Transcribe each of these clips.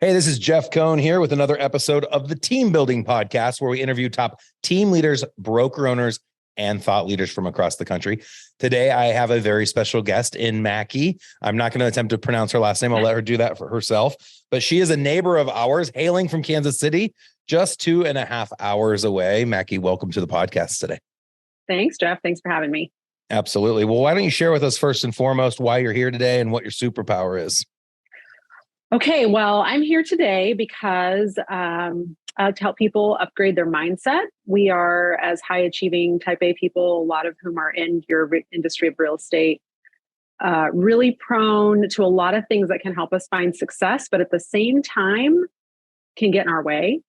Hey, this is Jeff Cohn here with another episode of the Team Building Podcast, where we interview top team leaders, broker owners, and thought leaders from across the country. Today, I have a very special guest in Maki. I'm not going to attempt to pronounce her last name. I'll let her do that for herself. But she is a neighbor of ours, hailing from Kansas City, just 2.5 hours away. Maki, welcome to the podcast today. Thanks, Jeff. Thanks for having me. Absolutely. Well, why don't you share with us first and foremost why you're here today and what your superpower is? Okay, well, I'm here today because to help people upgrade their mindset. We are, as high achieving type A people, a lot of whom are in your industry of real estate, really prone to a lot of things that can help us find success, but at the same time can get in our way.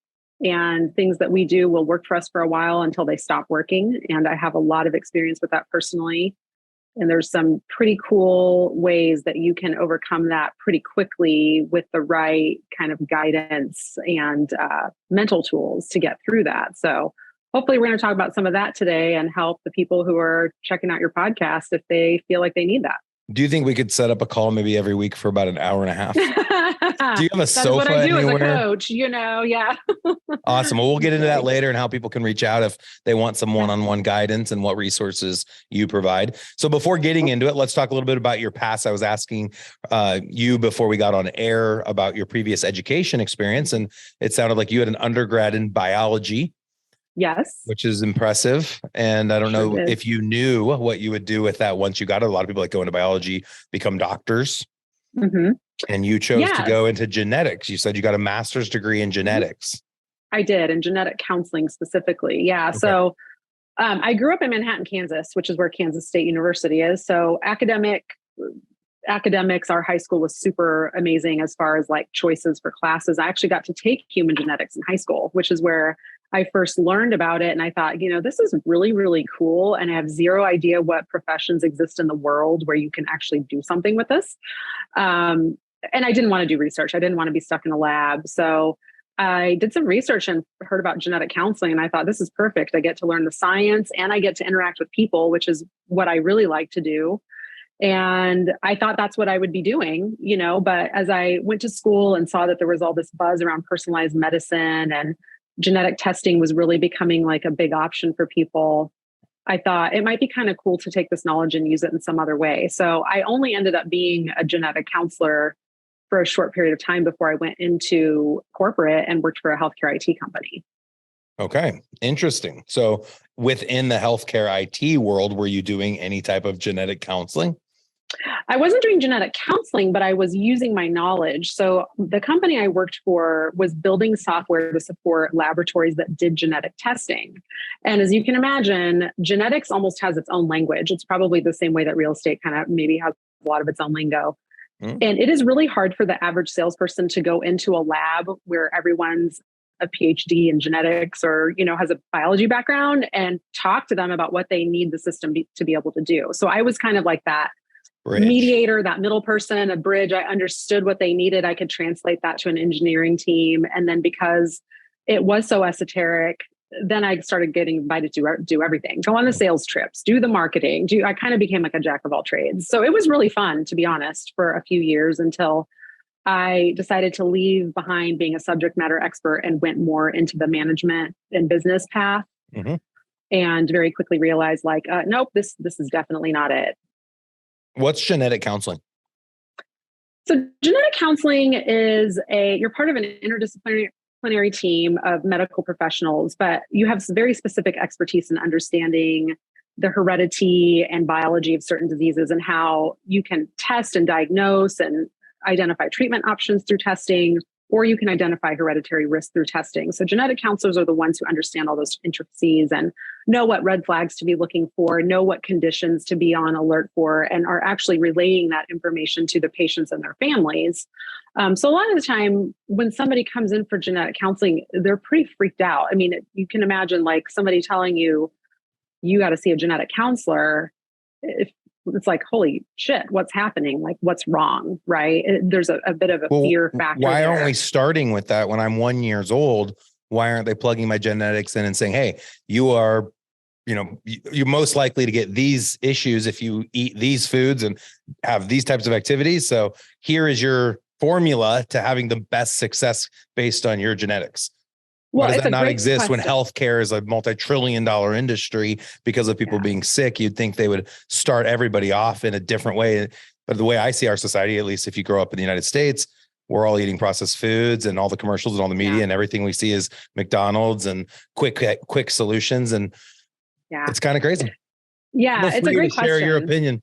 And things that we do will work for us for a while until they stop working. And I have a lot of experience with that personally. And there's some pretty cool ways that you can overcome that pretty quickly with the right kind of guidance and mental tools to get through that. So hopefully we're going to talk about some of that today and help the people who are checking out your podcast if they feel like they need that. Do you think we could set up a call maybe every week for about an hour and a half? Do you have a sofa what I do anywhere? As a coach, yeah. Awesome. Well, we'll get into that later and how people can reach out if they want some one-on-one guidance and what resources you provide. So before getting into it, let's talk a little bit about your past. I was asking you before we got on air about your previous education experience, and it sounded like you had an undergrad in biology. Yes. Which is impressive. And I don't know if you knew what you would do with that once you got it. A lot of people that go into biology become doctors. Mm-hmm. And you chose to go into genetics. You said you got a master's degree in genetics. I did, in genetic counseling specifically. Yeah. Okay. So I grew up in Manhattan, Kansas, which is where Kansas State University is. So academics, our high school was super amazing as far as like choices for classes. I actually got to take human genetics in high school, which is where I first learned about it. And I thought, this is really, really cool. And I have zero idea what professions exist in the world where you can actually do something with this. And I didn't want to do research. I didn't want to be stuck in a lab. So I did some research and heard about genetic counseling. And I thought, this is perfect. I get to learn the science and I get to interact with people, which is what I really like to do. And I thought that's what I would be doing, but as I went to school and saw that there was all this buzz around personalized medicine and genetic testing was really becoming like a big option for people, I thought it might be kind of cool to take this knowledge and use it in some other way. So I only ended up being a genetic counselor for a short period of time before I went into corporate and worked for a healthcare IT company. Okay. Interesting. So within the healthcare IT world, were you doing any type of genetic counseling? I wasn't doing genetic counseling, but I was using my knowledge. So the company I worked for was building software to support laboratories that did genetic testing. And as you can imagine, genetics almost has its own language. It's probably the same way that real estate kind of maybe has a lot of its own lingo. And it is really hard for the average salesperson to go into a lab where everyone's a PhD in genetics or, has a biology background and talk to them about what they need the system to be able to do. So I was kind of like that mediator, that middle person, a bridge. I understood what they needed. I could translate that to an engineering team. And then because it was so esoteric, then I started getting invited to do everything, go on the sales trips, do the marketing, I kind of became like a jack of all trades. So it was really fun, to be honest, for a few years until I decided to leave behind being a subject matter expert and went more into the management and business path. Mm-hmm. And very quickly realized nope, this is definitely not it. What's genetic counseling? So genetic counseling is you're part of an interdisciplinary team of medical professionals, but you have some very specific expertise in understanding the heredity and biology of certain diseases and how you can test and diagnose and identify treatment options through testing, or you can identify hereditary risk through testing. So genetic counselors are the ones who understand all those intricacies and know what red flags to be looking for, know what conditions to be on alert for, and are actually relaying that information to the patients and their families. So a lot of the time when somebody comes in for genetic counseling, they're pretty freaked out. I mean, you can imagine like somebody telling you, you got to see a genetic counselor. It's like, holy shit, what's happening? Like, what's wrong, right? There's a bit of a fear factor. Why aren't we starting with that when I'm 1 year old? Why aren't they plugging my genetics in and saying, hey, you are, you're most likely to get these issues if you eat these foods and have these types of activities. So here is your formula to having the best success based on your genetics? Well, Why does it's that a not great exist when question. healthcare is a multi-trillion-dollar industry because of people being sick? You'd think they would start everybody off in a different way. But the way I see our society, at least if you grow up in the United States, we're all eating processed foods, and all the commercials and all the media and everything we see is McDonald's and quick solutions. And it's kind of crazy. Yeah, Feel it's a free great to share question. your opinion.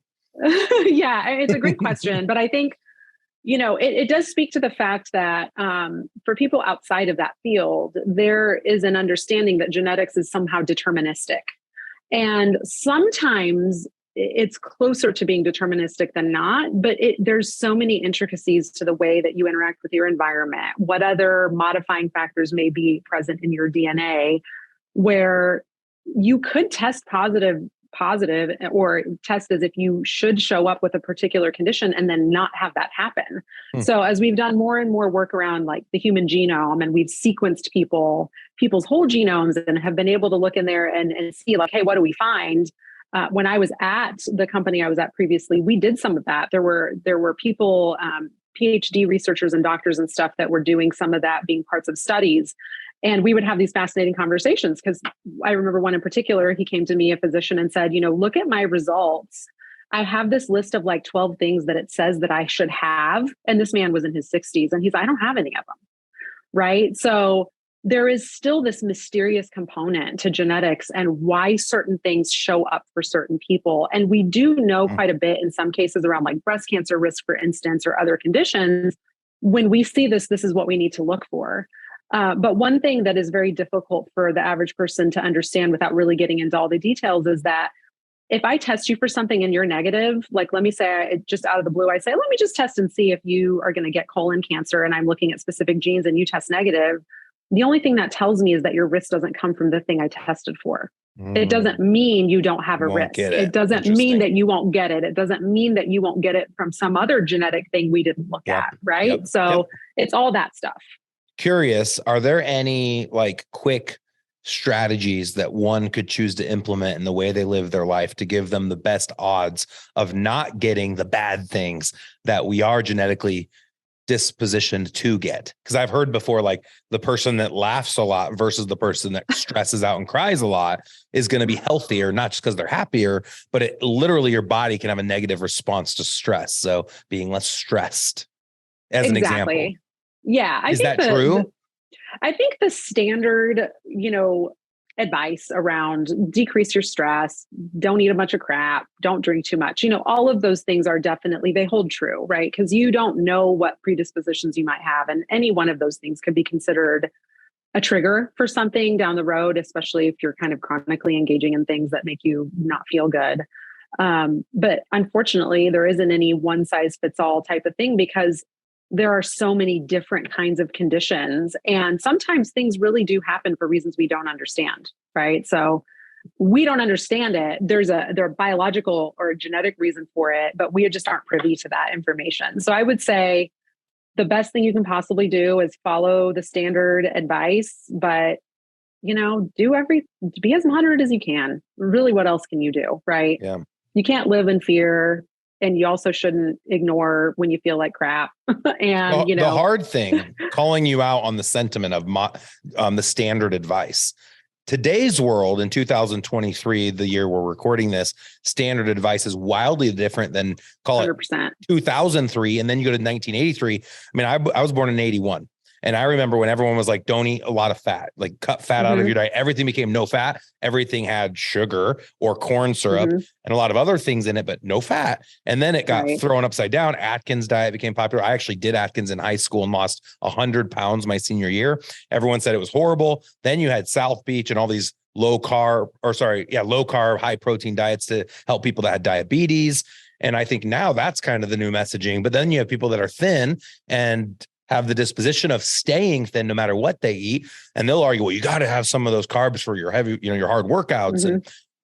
Yeah, it's a great question. But I think, it does speak to the fact that for people outside of that field, there is an understanding that genetics is somehow deterministic. And sometimes it's closer to being deterministic than not, but there's so many intricacies to the way that you interact with your environment, what other modifying factors may be present in your DNA, where you could test positive or test as if you should show up with a particular condition and then not have that happen. So as we've done more and more work around like the human genome, and we've sequenced people's whole genomes and have been able to look in there and see like, hey, what do we find? When I was at the company I was at previously, we did some of that. There were people, PhD researchers and doctors and stuff that were doing some of that, being parts of studies. And we would have these fascinating conversations, because I remember one in particular, he came to me, a physician, and said, look at my results. I have this list of like 12 things that it says that I should have. And this man was in his 60s and he's, I don't have any of them. Right. So there is still this mysterious component to genetics and why certain things show up for certain people. And we do know quite a bit in some cases around like breast cancer risk, for instance, or other conditions. When we see this is what we need to look for. But one thing that is very difficult for the average person to understand without really getting into all the details is that if I test you for something and you're negative, like let me say just out of the blue, I say, let me just test and see if you are going to get colon cancer, and I'm looking at specific genes and you test negative. The only thing that tells me is that your risk doesn't come from the thing I tested for. It doesn't mean you don't have a risk. It doesn't mean that you won't get it. It doesn't mean that you won't get it from some other genetic thing we didn't look at, right? So it's all that stuff. Curious, are there any like quick strategies that one could choose to implement in the way they live their life to give them the best odds of not getting the bad things that we are genetically dispositioned to get? Because I've heard before, like the person that laughs a lot versus the person that stresses out and cries a lot is going to be healthier, not just because they're happier, but it literally your body can have a negative response to stress. So being less stressed as an example. Yeah. Is that true? I think the standard, advice around decrease your stress, don't eat a bunch of crap, don't drink too much, all of those things are definitely, they hold true, right? Because you don't know what predispositions you might have. And any one of those things could be considered a trigger for something down the road, especially if you're kind of chronically engaging in things that make you not feel good. But unfortunately, there isn't any one size fits all type of thing, because there are so many different kinds of conditions. And sometimes things really do happen for reasons we don't understand, right? So we don't understand it. There's a biological or a genetic reason for it, but we just aren't privy to that information. So I would say the best thing you can possibly do is follow the standard advice, but, be as moderate as you can. Really, what else can you do, right? Yeah. You can't live in fear. And you also shouldn't ignore when you feel like crap. And, the hard thing, calling you out on the sentiment of the standard advice. Today's world in 2023, the year we're recording this, standard advice is wildly different than call 100%. It 2003. And then you go to 1983. I mean, I was born in 81. And I remember when everyone was like, don't eat a lot of fat, like cut fat out of your diet. Everything became no fat. Everything had sugar or corn syrup and a lot of other things in it, but no fat. And then it got thrown upside down. Atkins diet became popular. I actually did Atkins in high school and lost 100 pounds my senior year. Everyone said it was horrible. Then you had South Beach and all these low carb, high protein diets to help people that had diabetes. And I think now that's kind of the new messaging. But then you have people that are thin and have the disposition of staying thin no matter what they eat. And they'll argue, well, you got to have some of those carbs for your heavy, your hard workouts. And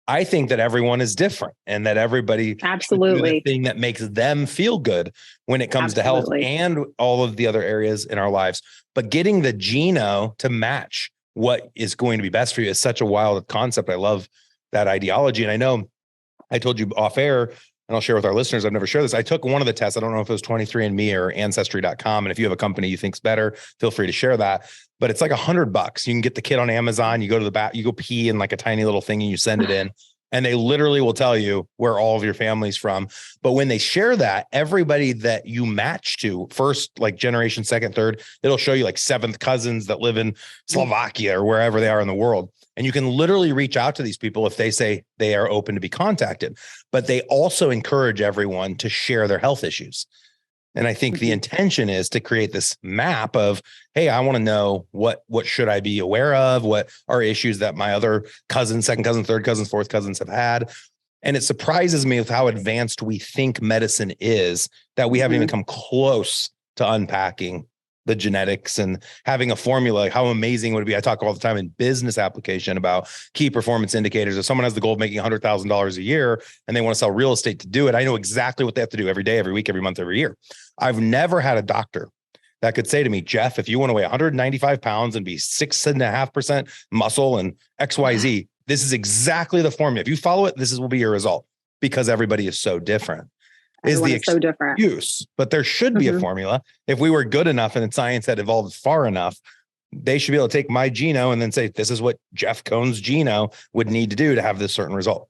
I think that everyone is different and that everybody absolutely do the thing that makes them feel good when it comes to health and all of the other areas in our lives. But getting the geno to match what is going to be best for you is such a wild concept. I love that ideology. And I know I told you off air, and I'll share with our listeners, I've never shared this. I took one of the tests. I don't know if it was 23andMe or Ancestry.com. And if you have a company you think's better, feel free to share that. But it's like $100. You can get the kit on Amazon. You go to the back, you go pee in like a tiny little thing and you send it in. And they literally will tell you where all of your family's from. But when they share that, everybody that you match to first, like generation, second, third, it'll show you like seventh cousins that live in Slovakia or wherever they are in the world. And you can literally reach out to these people if they say they are open to be contacted. But they also encourage everyone to share their health issues. And I think the intention is to create this map of, hey, I want to know what should I be aware of? What are issues that my other cousins, second cousins, third cousins, fourth cousins have had? And it surprises me with how advanced we think medicine is that we haven't even come close to unpacking the genetics and having a formula. How amazing would it be? I talk all the time in business application about key performance indicators. If someone has the goal of making $100,000 a year and they want to sell real estate to do it, I know exactly what they have to do every day, every week, every month, every year. I've never had a doctor that could say to me, Jeff, if you want to weigh 195 pounds and be 6.5% muscle and XYZ, this is exactly the formula. If you follow it, will be your result, because everybody is so different. Is the so different excuse, but there should be a formula. If we were good enough and science had evolved far enough, they should be able to take my geno and then say, this is what Jeff Cohn's geno would need to do to have this certain result.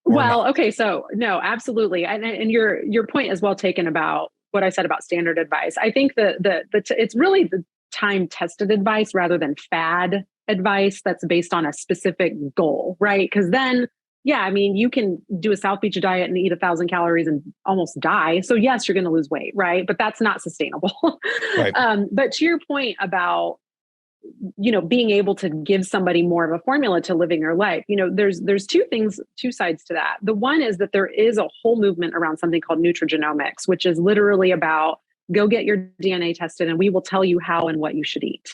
Well, okay. So no, absolutely. And your point is well taken about what I said about standard advice. I think it's really the time tested advice rather than fad advice that's based on a specific goal, right? Because then, yeah, I mean, you can do a South Beach diet and eat 1,000 calories and almost die. So yes, you're going to lose weight, right? But that's not sustainable. Right. But to your point about, being able to give somebody more of a formula to living your life, there's two sides to that. The one is that there is a whole movement around something called nutrigenomics, which is literally about go get your DNA tested and we will tell you how and what you should eat.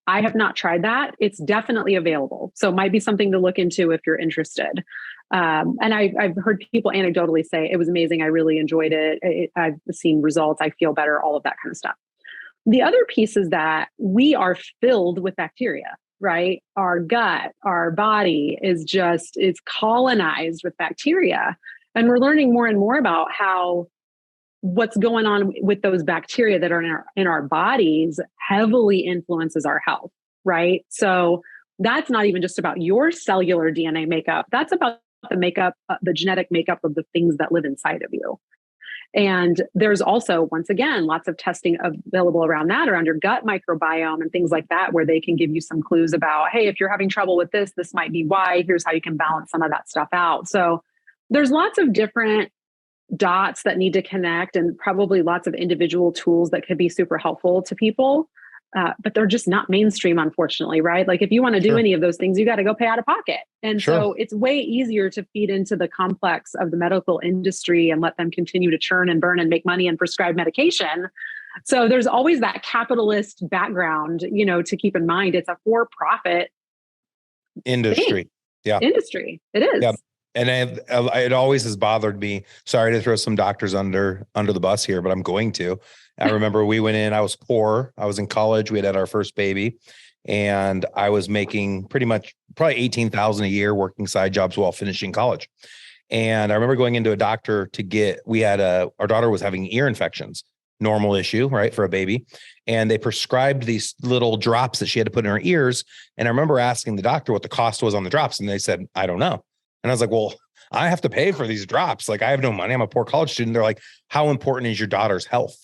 I have not tried that. It's definitely available. So it might be something to look into if you're interested. And I've heard people anecdotally say it was amazing. I really enjoyed it. I've seen results. I feel better, all of that kind of stuff. The other piece is that we are filled with bacteria, right? Our gut, our body is colonized with bacteria. And we're learning more and more about what's going on with those bacteria that are in our bodies heavily influences our health, right? So that's not even just about your cellular DNA makeup. That's about the genetic makeup of the things that live inside of you. And there's also, once again, lots of testing available around your gut microbiome and things like that, where they can give you some clues about, hey, if you're having trouble with this might be why. Here's how you can balance some of that stuff out. So there's lots of different dots that need to connect and probably lots of individual tools that could be super helpful to people. But they're just not mainstream, unfortunately, right? Like if you want to do any of those things, you got to go pay out of pocket. And so it's way easier to feed into the complex of the medical industry and let them continue to churn and burn and make money and prescribe medication. So there's always that capitalist background, to keep in mind. It's a for-profit industry. Thing. Yeah. Industry. It is. Yeah. And it always has bothered me. Sorry to throw some doctors under the bus here, but I'm going to. I remember we went in, I was poor. I was in college. We had our first baby and I was making probably $18,000 a year working side jobs while finishing college. And I remember going into a doctor our daughter was having ear infections, normal issue, right? For a baby. And they prescribed these little drops that she had to put in her ears. And I remember asking the doctor what the cost was on the drops. And they said, I don't know. And I was like, well, I have to pay for these drops. Like I have no money. I'm a poor college student. They're like, how important is your daughter's health?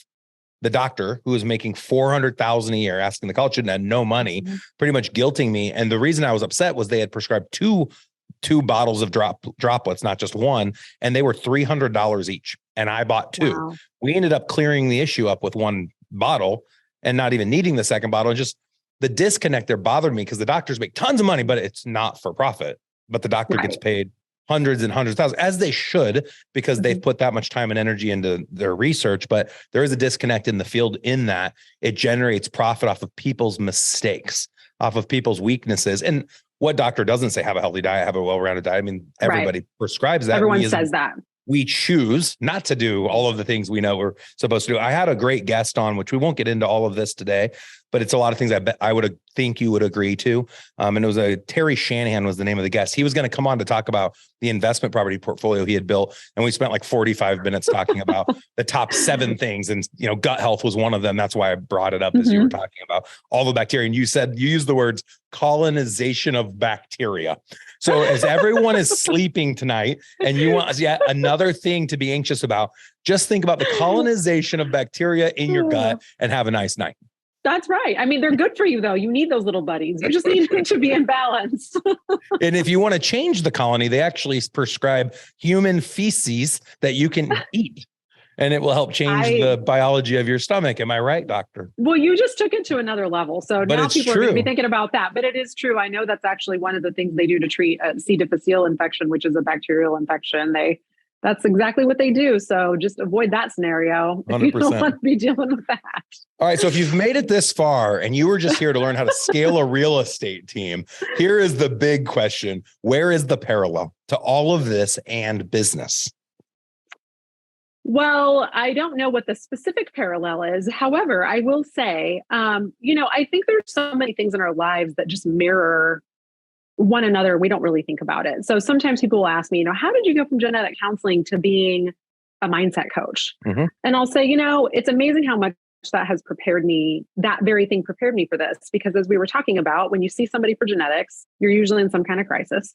The doctor, who was making $400,000 a year, asking the college student, had no money, pretty much guilting me. And the reason I was upset was they had prescribed two bottles of droplets, not just one, and they were $300 each. And I bought two. Wow. We ended up clearing the issue up with one bottle and not even needing the second bottle. And just the disconnect there bothered me because the doctors make tons of money, but it's not for profit. But the doctor gets paid hundreds and hundreds of thousands, as they should, because they've put that much time and energy into their research. But there is a disconnect in the field in that it generates profit off of people's mistakes, off of people's weaknesses. And what doctor doesn't say have a healthy diet, have a well-rounded diet? I mean, everybody prescribes that. Everyone says that. We choose not to do all of the things we know we're supposed to do. I had a great guest on, which we won't get into all of this today, but it's a lot of things I bet I would think you would agree to. And it was Terry Shanahan was the name of the guest. He was going to come on to talk about the investment property portfolio he had built. And we spent like 45 minutes talking about the top 7 things. And, gut health was one of them. That's why I brought it up as you were talking about all the bacteria. And you used the words colonization of bacteria. So as everyone is sleeping tonight and you want yet another thing to be anxious about, just think about the colonization of bacteria in your gut and have a nice night. That's right. I mean, they're good for you, though. You need those little buddies. You just need them to be in balance. And if you want to change the colony, they actually prescribe human feces that you can eat. And it will help change the biology of your stomach. Am I right, doctor? Well, you just took it to another level. So but now people are going to be true. thinking about that. But it is true. I know that's actually one of the things they do to treat C. difficile infection, which is a bacterial infection. That's exactly what they do. So just avoid that scenario if 100%. you don't want to be dealing with that. All right. So if you've made it this far and you were just here to learn how to scale a real estate team, here is the big question. Where is the parallel to all of this and business? Well, I don't know what the specific parallel is. However, I will say, I think there's so many things in our lives that just mirror one another. We don't really think about it. So sometimes people will ask me, how did you go from genetic counseling to being a mindset coach? And I'll say, it's amazing how much that has prepared me. That very thing prepared me for this, because as we were talking about, when you see somebody for genetics, you're usually in some kind of crisis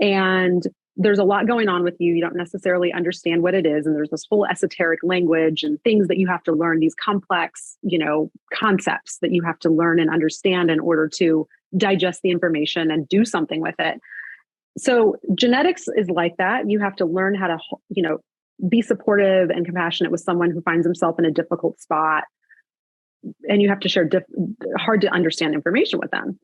and there's a lot going on with you. You don't necessarily understand what it is. And there's this whole esoteric language and things that you have to learn, these complex, concepts that you have to learn and understand in order to digest the information and do something with it. So genetics is like that. You have to learn how to, be supportive and compassionate with someone who finds himself in a difficult spot. And you have to share hard to understand information with them.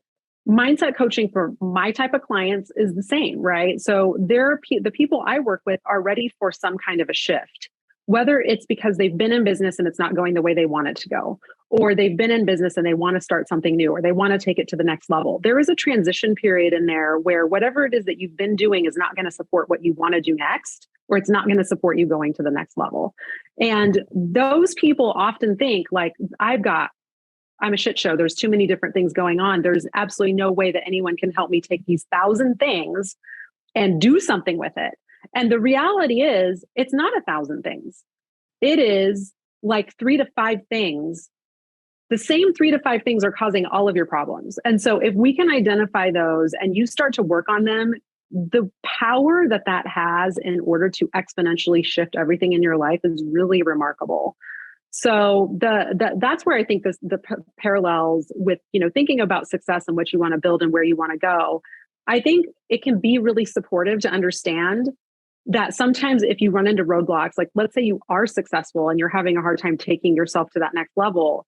Mindset coaching for my type of clients is the same, right? So the people I work with are ready for some kind of a shift, whether it's because they've been in business and it's not going the way they want it to go, or they've been in business and they want to start something new, or they want to take it to the next level. There is a transition period in there where whatever it is that you've been doing is not going to support what you want to do next, or it's not going to support you going to the next level. And those people often think like, I'm a shit show. There's too many different things going on. There's absolutely no way that anyone can help me take these 1,000 things and do something with it. And the reality is, it's not 1,000 things. It is like 3 to 5 things. The same 3 to 5 things are causing all of your problems. And so if we can identify those and you start to work on them, the power that has in order to exponentially shift everything in your life is really remarkable. So that's where I think the parallels with, thinking about success and what you want to build and where you want to go. I think it can be really supportive to understand that sometimes if you run into roadblocks, like let's say you are successful and you're having a hard time taking yourself to that next level,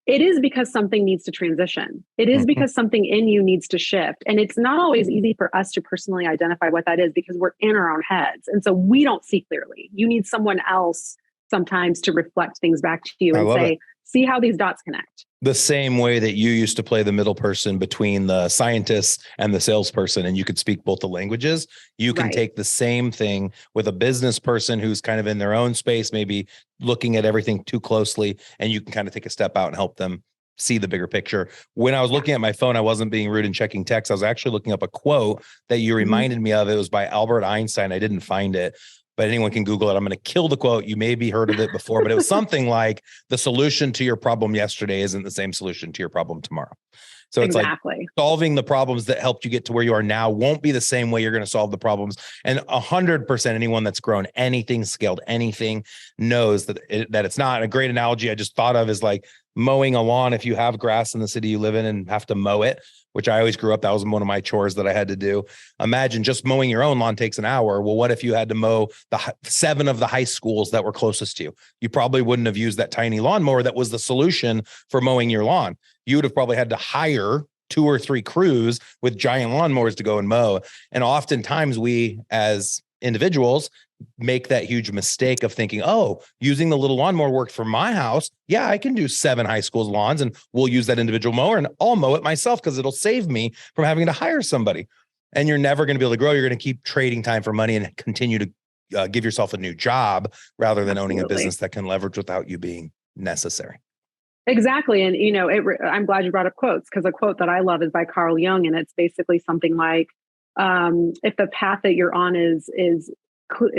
it is because something needs to transition. It is because something in you needs to shift. And it's not always easy for us to personally identify what that is because we're in our own heads. And so we don't see clearly. You need someone else sometimes to reflect things back to you and say, see how these dots connect. The same way that you used to play the middle person between the scientist and the salesperson, and you could speak both the languages, you can take the same thing with a business person who's kind of in their own space, maybe looking at everything too closely, and you can kind of take a step out and help them see the bigger picture. When I was looking at my phone, I wasn't being rude and checking text. I was actually looking up a quote that you reminded me of. It was by Albert Einstein. I didn't find it, but anyone can Google it. I'm going to kill the quote. You maybe heard of it before, but it was something like the solution to your problem yesterday isn't the same solution to your problem tomorrow. So it's like solving the problems that helped you get to where you are now won't be the same way you're going to solve the problems. And 100% anyone that's grown anything, scaled anything knows that it's not. A great analogy I just thought of is like mowing a lawn. If you have grass in the city you live in and have to mow it, which I always grew up, that was one of my chores that I had to do. Imagine just mowing your own lawn takes an hour. Well, what if you had to mow the 7 of the high schools that were closest to you? You probably wouldn't have used that tiny lawnmower that was the solution for mowing your lawn. You would have probably had to hire 2 or 3 crews with giant lawnmowers to go and mow. And oftentimes we, as individuals, make that huge mistake of thinking, oh, using the little lawnmower worked for my house. Yeah, I can do 7 high school's lawns and we'll use that individual mower and I'll mow it myself because it'll save me from having to hire somebody. And you're never going to be able to grow. You're going to keep trading time for money and continue to give yourself a new job rather than owning a business that can leverage without you being necessary. Exactly. And, I'm glad you brought up quotes, because a quote that I love is by Carl Jung. And it's basically something like, if the path that you're on is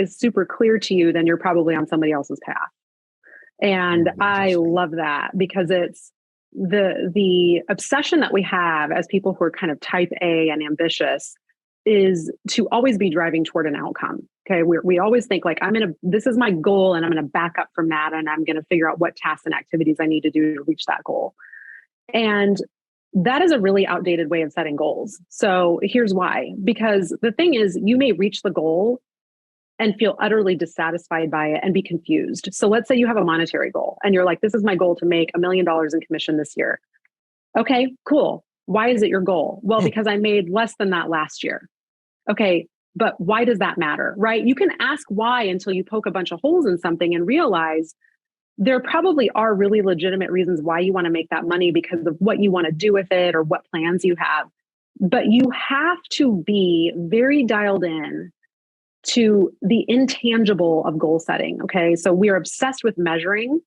super clear to you, then you're probably on somebody else's path. And I love that, because it's the obsession that we have as people who are kind of type A and ambitious is to always be driving toward an outcome. Okay. We always think like, this is my goal and I'm going to back up from that. And I'm going to figure out what tasks and activities I need to do to reach that goal. And that is a really outdated way of setting goals. So here's why, because the thing is, you may reach the goal and feel utterly dissatisfied by it and be confused. So let's say you have a monetary goal and you're like, this is my goal to make $1 million in commission this year. Okay, cool. Why is it your goal? Well, because I made less than that last year. Okay, but why does that matter, right? You can ask why until you poke a bunch of holes in something and realize there probably are really legitimate reasons why you want to make that money, because of what you want to do with it or what plans you have. But you have to be very dialed in to the intangible of goal setting. Okay, so we are obsessed with measuring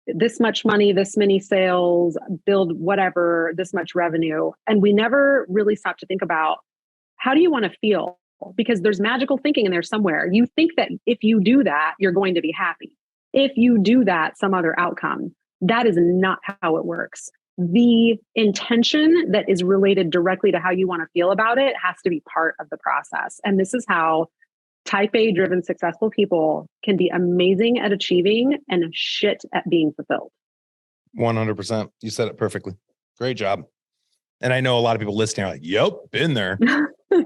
this much money, this many sales, build whatever, this much revenue. And we never really stop to think about, how do you want to feel? Because there's magical thinking in there somewhere. You think that if you do that, you're going to be happy. If you do that, some other outcome. That is not how it works. The intention that is related directly to how you want to feel about it has to be part of the process. And this is how type A driven successful people can be amazing at achieving and shit at being fulfilled. 100%. You said it perfectly. Great job. And I know a lot of people listening are like, yep, been there.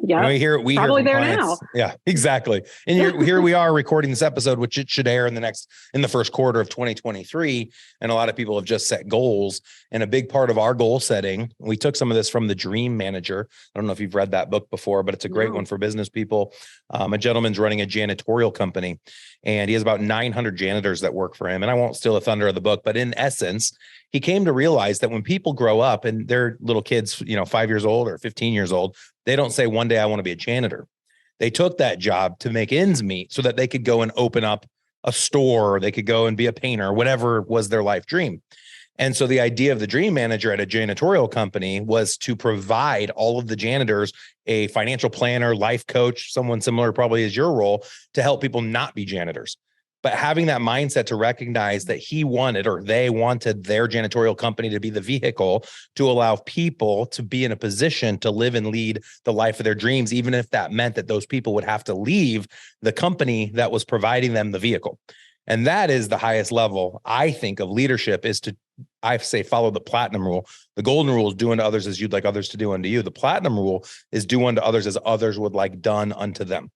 Yeah, we hear probably from there clients. now. Yeah, exactly. And here we are recording this episode, which it should air in the first quarter of 2023. And a lot of people have just set goals. And a big part of our goal setting, we took some of this from The Dream Manager. I don't know if you've read that book before, but it's a great one for business people. A gentleman's running a janitorial company, and he has about 900 janitors that work for him. And I won't steal the thunder of the book, but in essence, he came to realize that when people grow up and they're little kids, 5 years old or 15 years old, they don't say one day I want to be a janitor. They took that job to make ends meet so that they could go and open up a store, or they could go and be a painter, whatever was their life dream. And so the idea of the Dream Manager at a janitorial company was to provide all of the janitors a financial planner, life coach, someone similar probably as your role, to help people not be janitors. But having that mindset to recognize that he wanted, or they wanted, their janitorial company to be the vehicle to allow people to be in a position to live and lead the life of their dreams, even if that meant that those people would have to leave the company that was providing them the vehicle. And that is the highest level, I think, of leadership, is to, I say, follow the platinum rule. The golden rule is do unto others as you'd like others to do unto you. The platinum rule is do unto others as others would like done unto them.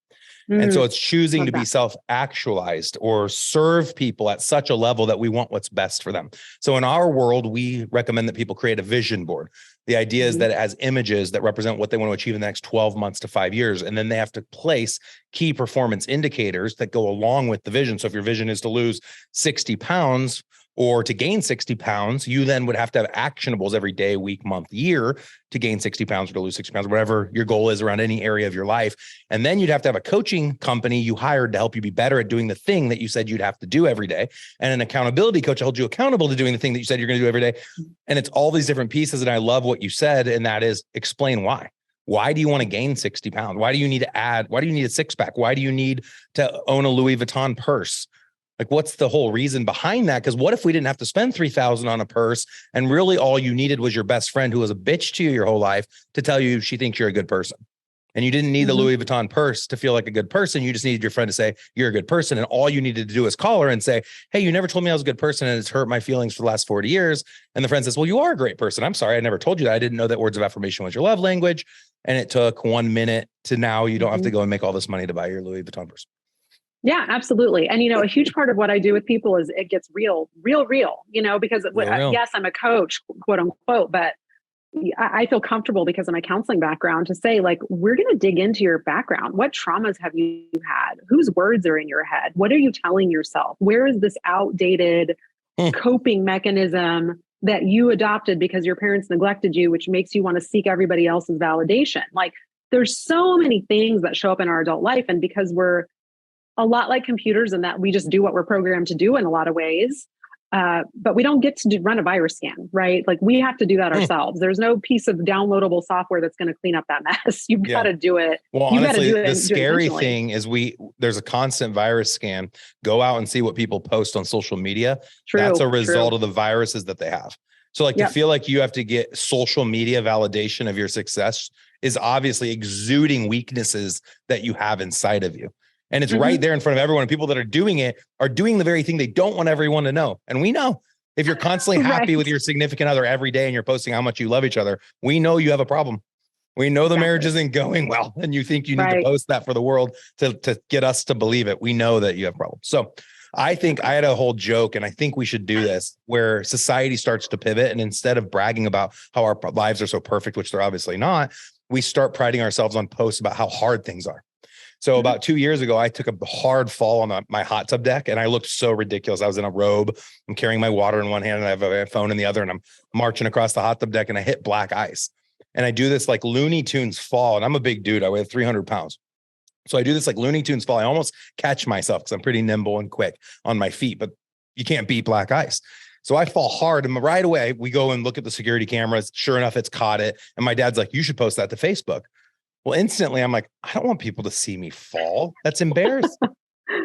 And so it's choosing to be self-actualized or serve people at such a level that we want what's best for them. So in our world, we recommend that people create a vision board. The idea is that it has images that represent what they want to achieve in the next 12 months to 5 years. And then they have to place key performance indicators that go along with the vision. So if your vision is to lose 60 pounds or to gain 60 pounds, you then would have to have actionables every day, week, month, year to gain 60 pounds or to lose 60 pounds, whatever your goal is around any area of your life. And then you'd have to have a coaching company you hired to help you be better at doing the thing that you said you'd have to do every day. And an accountability coach to hold you accountable to doing the thing that you said you're going to do every day. And it's all these different pieces. And I love what you said. And that is, explain why. Why do you want to gain 60 pounds? Why do you need to add? Why do you need a six pack? Why do you need to own a Louis Vuitton purse? Like, what's the whole reason behind that? Because what if we didn't have to spend $3,000 on a purse, and really all you needed was your best friend who was a bitch to you your whole life to tell you she thinks you're a good person? And you didn't need the Louis Vuitton purse to feel like a good person. You just needed your friend to say you're a good person. And all you needed to do is call her and say, hey, you never told me I was a good person, and it's hurt my feelings for the last 40 years. And the friend says, well, you are a great person. I'm sorry, I never told you that. I didn't know that words of affirmation was your love language. And it took 1 minute to now you don't have to go and make all this money to buy your Louis Vuitton purse. Yeah, absolutely. And, a huge part of what I do with people is it gets real, because yes, I'm a coach, quote unquote, but I feel comfortable because of my counseling background to say, like, we're going to dig into your background. What traumas have you had? Whose words are in your head? What are you telling yourself? Where is this outdated coping mechanism that you adopted because your parents neglected you, which makes you want to seek everybody else's validation? Like, there's so many things that show up in our adult life. And because we're a lot like computers in that we just do what we're programmed to do in a lot of ways, But we don't get to run a virus scan, right? Like we have to do that ourselves. There's no piece of downloadable software that's going to clean up that mess. You've got to do it. Well, You've honestly, got to do it. the scary thing is there's a constant virus scan. Go out and see what people post on social media. That's a result of the viruses that they have. So like to feel like you have to get social media validation of your success is obviously exuding weaknesses that you have inside of you. And it's right there in front of everyone. And people that are doing it are doing the very thing they don't want everyone to know. And we know if you're constantly happy with your significant other every day and you're posting how much you love each other, we know you have a problem. We know the marriage isn't going well. And you think you need to post that for the world to get us to believe it. We know that you have problems. So I think I had a whole joke, and I think we should do this, where society starts to pivot. And instead of bragging about how our lives are so perfect, which they're obviously not, we start priding ourselves on posts about how hard things are. So about 2 years ago, I took a hard fall on my hot tub deck, and I looked so ridiculous. I was in a robe. I'm carrying my water in one hand, and I have a phone in the other, and I'm marching across the hot tub deck, and I hit black ice. And I do this like Looney Tunes fall, and I'm a big dude. I weigh 300 pounds. So I do this like Looney Tunes fall. I almost catch myself because I'm pretty nimble and quick on my feet, but you can't beat black ice. So I fall hard, and right away we go and look at the security cameras. Sure enough, it's caught it. And my dad's like, you should post that to Facebook. Well, instantly I'm like, I don't want people to see me fall. That's embarrassing.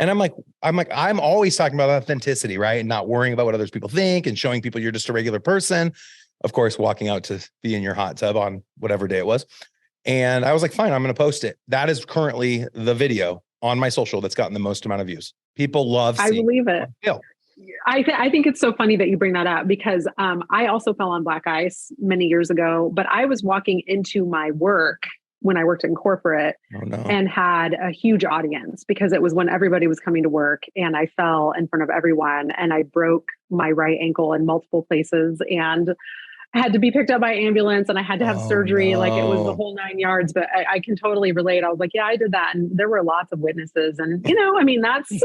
And I'm always talking about authenticity, right? And not worrying about what other people think and showing people you're just a regular person. Of course, walking out to be in your hot tub on whatever day it was. And I was like, fine, I'm going to post it. That is currently the video on my social that's gotten the most amount of views. People love seeing. I believe it. I think it's so funny that you bring that up because I also fell on black ice many years ago, but I was walking into my work when I worked in corporate and had a huge audience because it was when everybody was coming to work, and I fell in front of everyone and I broke my right ankle in multiple places and had to be picked up by ambulance, and I had to have surgery. Like it was the whole 9 yards, but I can totally relate. I was like, yeah, I did that. And there were lots of witnesses, and that's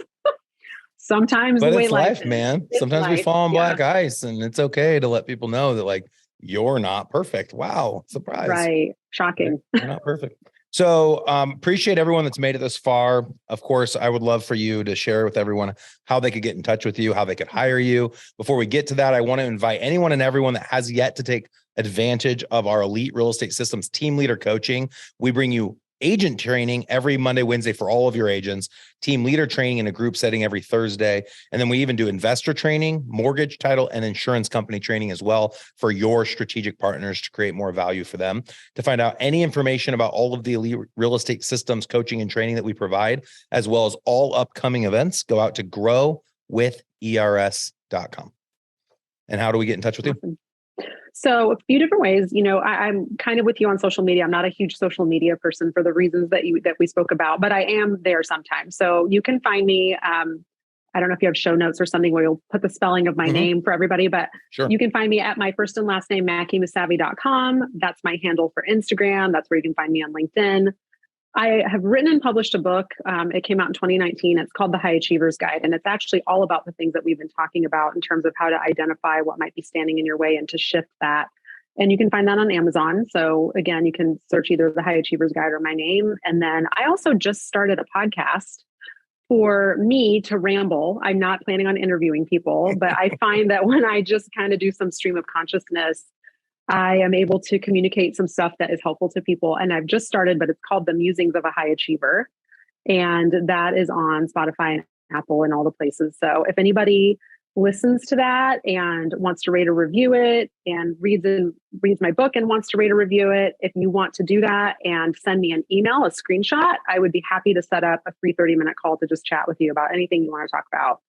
sometimes but the way it's life, man. Sometimes we fall on black ice, and it's okay to let people know that like, you're not perfect. Wow. Surprise. Right. Shocking. You're not perfect. So appreciate everyone that's made it this far. Of course, I would love for you to share with everyone how they could get in touch with you, how they could hire you. Before we get to that, I want to invite anyone and everyone that has yet to take advantage of our Elite Real Estate Systems team leader coaching. We bring you agent training every Monday, Wednesday for all of your agents, team leader training in a group setting every Thursday. And then we even do investor training, mortgage, title, and insurance company training as well for your strategic partners to create more value for them. To find out any information about all of the Elite Real Estate Systems coaching and training that we provide, as well as all upcoming events, go out to growwithers.com. And how do we get in touch with you? So a few different ways, I'm kind of with you on social media. I'm not a huge social media person for the reasons that we spoke about, but I am there sometimes. So you can find me. I don't know if you have show notes or something where you'll put the spelling of my name for everybody, but you can find me at my first and last name, MakiMoussavi.com. That's my handle for Instagram. That's where you can find me on LinkedIn. I have written and published a book. It came out in 2019. It's called The High Achievers Guide. And it's actually all about the things that we've been talking about in terms of how to identify what might be standing in your way and to shift that. And you can find that on Amazon. So again, you can search either The High Achievers Guide or my name. And then I also just started a podcast for me to ramble. I'm not planning on interviewing people, but I find that when I just kind of do some stream of consciousness, I am able to communicate some stuff that is helpful to people. And I've just started, but it's called The Musings of a High Achiever. And that is on Spotify and Apple and all the places. So if anybody listens to that and wants to rate or review it and reads my book and wants to rate or review it, if you want to do that and send me an email, a screenshot, I would be happy to set up a free 30-minute call to just chat with you about anything you want to talk about.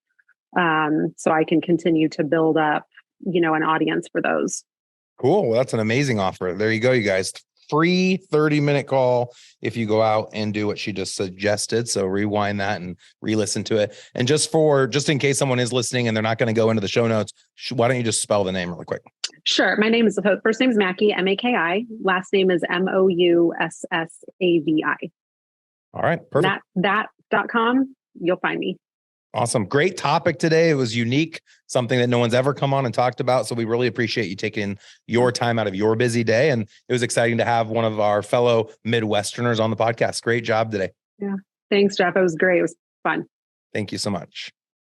So I can continue to build up, an audience for those. Cool. Well, that's an amazing offer. There you go, you guys. Free 30-minute call if you go out and do what she just suggested. So rewind that and re-listen to it. And just in case someone is listening and they're not going to go into the show notes, why don't you just spell the name really quick? Sure. My name is, first name is Maki, Maki. Last name is Moussavi. All right. Perfect. That.com. You'll find me. Awesome. Great topic today. It was unique, something that no one's ever come on and talked about. So we really appreciate you taking your time out of your busy day. And it was exciting to have one of our fellow Midwesterners on the podcast. Great job today. Yeah. Thanks, Jeff. It was great. It was fun. Thank you so much.